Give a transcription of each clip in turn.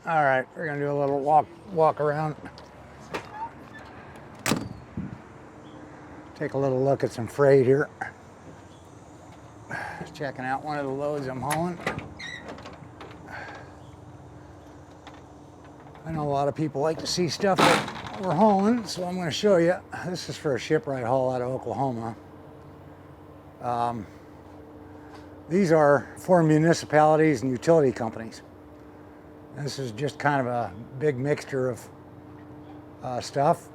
All right, we're gonna do a little walk around. Take a little look at some freight here. Checking out one of the loads I'm hauling. I know a lot of people like to see stuff that we're hauling, so I'm going to show you. This is for a shipwright haul out of Oklahoma. These are for municipalities and utility companies. This is just kind of a big mixture of stuff.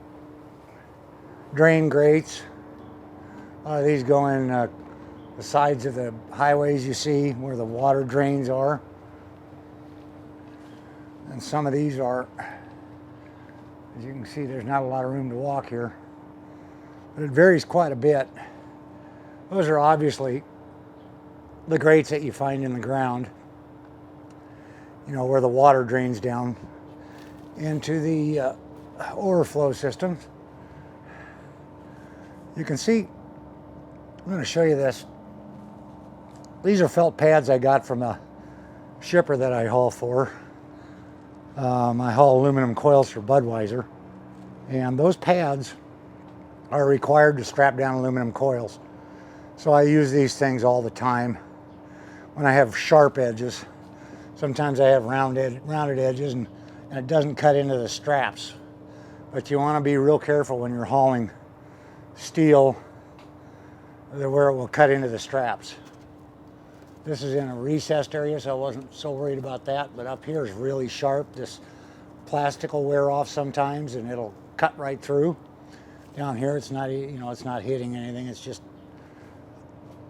Drain grates. These go in the sides of the highways you see where the water drains are. And some of these are, as you can see, there's not a lot of room to walk here. But it varies quite a bit. Those are obviously the grates that you find in the ground, you know, where the water drains down into the overflow systems. You can see, I'm going to show you this. These are felt pads I got from a shipper that I haul for. I haul aluminum coils for Budweiser, and those pads are required to strap down aluminum coils. So I use these things all the time when I have sharp edges. Sometimes I have rounded edges, and it doesn't cut into the straps. But you want to be real careful when you're hauling steel where it will cut into the straps. This is in a recessed area, so I wasn't so worried about that, but up here is really sharp. This plastic will wear off sometimes and it'll cut right through. Down here it's not, you know, it's not hitting anything, it's just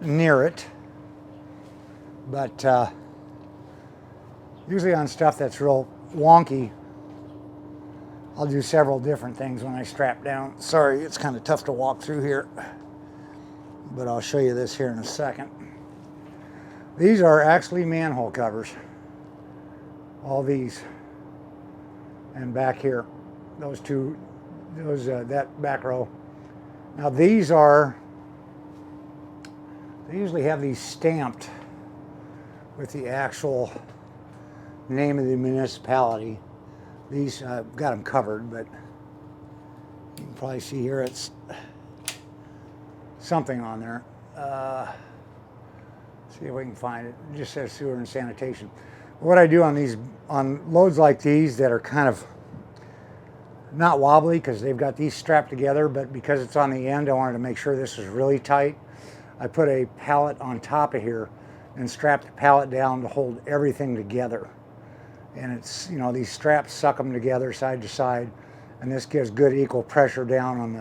near it. But usually on stuff that's real wonky, I'll do several different things when I strap down. Sorry, it's kind of tough to walk through here, but I'll show you this here in a second. These are actually manhole covers. All these. And back here, those two, that back row. Now these are, they usually have these stamped with the actual name of the municipality. These, I've got them covered, but you can probably see here it's something on there. See if we can find it. It just says sewer and sanitation. What I do on these, on loads like these that are kind of not wobbly because they've got these strapped together, but because it's on the end, I wanted to make sure this was really tight. I put a pallet on top of here and strap the pallet down to hold everything together. And it's, you know, these straps suck them together side to side, and this gives good equal pressure down on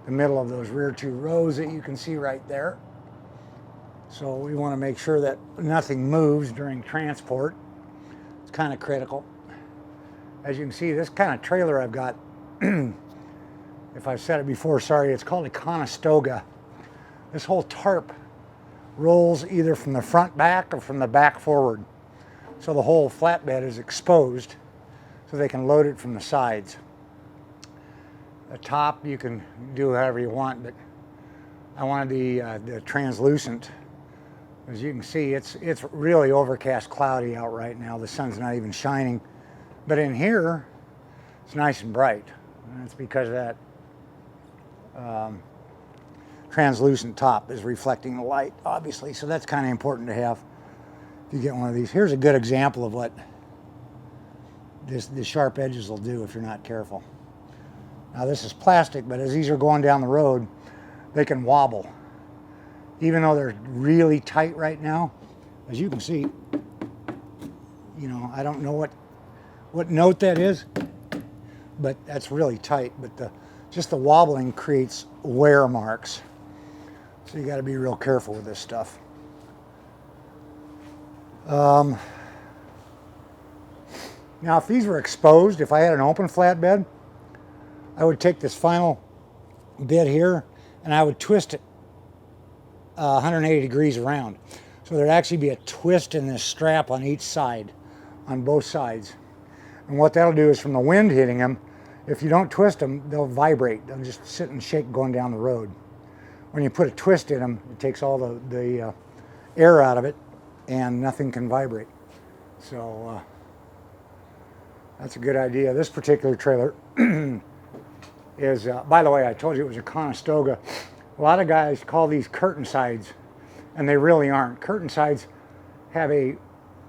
the middle of those rear two rows that you can see right there. So we want to make sure that nothing moves during transport. It's kind of critical. As you can see, this kind of trailer I've got, if I've said it before, sorry, it's called a Conestoga. This whole tarp rolls either from the front back or from the back forward. So the whole flatbed is exposed so they can load it from the sides. The top you can do however you want, but I wanted the translucent. As you can see, it's really overcast, cloudy out right now. The sun's not even shining. But in here, it's nice and bright. And that's because that translucent top is reflecting the light, obviously. So that's kind of important to have if you get one of these. Here's a good example of what the sharp edges will do if you're not careful. Now this is plastic, but as these are going down the road, they can wobble. Even though they're really tight right now, as you can see, you know, I don't know what note that is, but that's really tight. But just the wobbling creates wear marks. So you got to be real careful with this stuff. Now if these were exposed, if I had an open flatbed, I would take this final bit here and I would twist it 180 degrees around. So there'd actually be a twist in this strap on each side, on both sides. And what that'll do is from the wind hitting them, if you don't twist them, they'll vibrate. They'll just sit and shake going down the road. When you put a twist in them, it takes all the air out of it and nothing can vibrate. So That's a good idea. This particular trailer is, by the way, I told you it was a Conestoga. A lot of guys call these curtain sides, and they really aren't. Curtain sides have a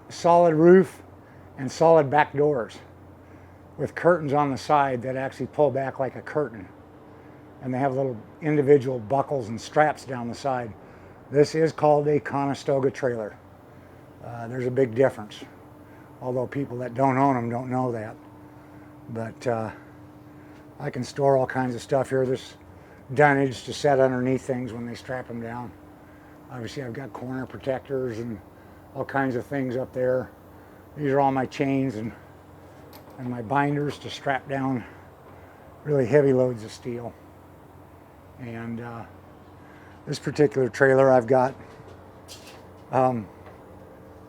solid roof and solid back doors with curtains on the side that actually pull back like a curtain. And they have little individual buckles and straps down the side. This is called a Conestoga trailer. There's a big difference, although people that don't own them don't know that. But I can store all kinds of stuff here. There's dunnage to set underneath things when they strap them down. Obviously I've got corner protectors and all kinds of things up there. These are all my chains and my binders to strap down really heavy loads of steel. And this particular trailer I've got,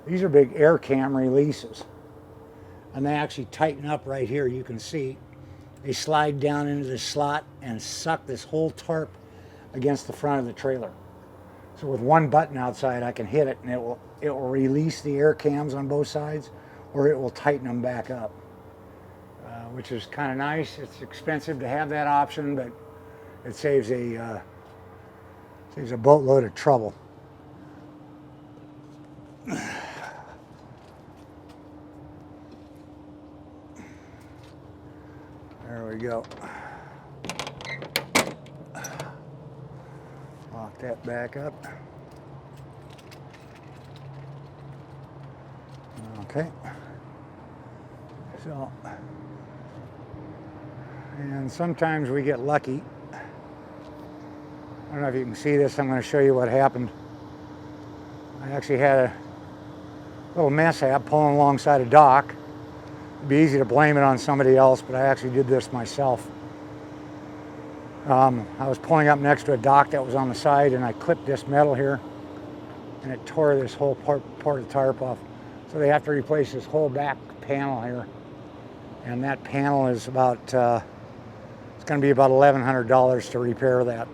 these are big air cam releases. And they actually tighten up right here, you can see. They slide down into this slot and suck this whole tarp against the front of the trailer. So with one button outside, I can hit it and it will release the air cams on both sides, or it will tighten them back up, which is kind of nice. It's expensive to have that option, but it saves a boatload of trouble. There we go. Lock that back up. Okay. So, and sometimes we get lucky. I don't know if you can see this. I'm going to show you what happened. I actually had a little mishap pulling alongside a dock. It'd be easy to blame it on somebody else, but I actually did this myself. I was pulling up next to a dock that was on the side, and I clipped this metal here, and it tore this whole part of the tarp off. So they have to replace this whole back panel here, and that panel is about, it's going to be about $1,100 to repair that.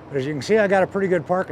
But as you can see, I got a pretty good parking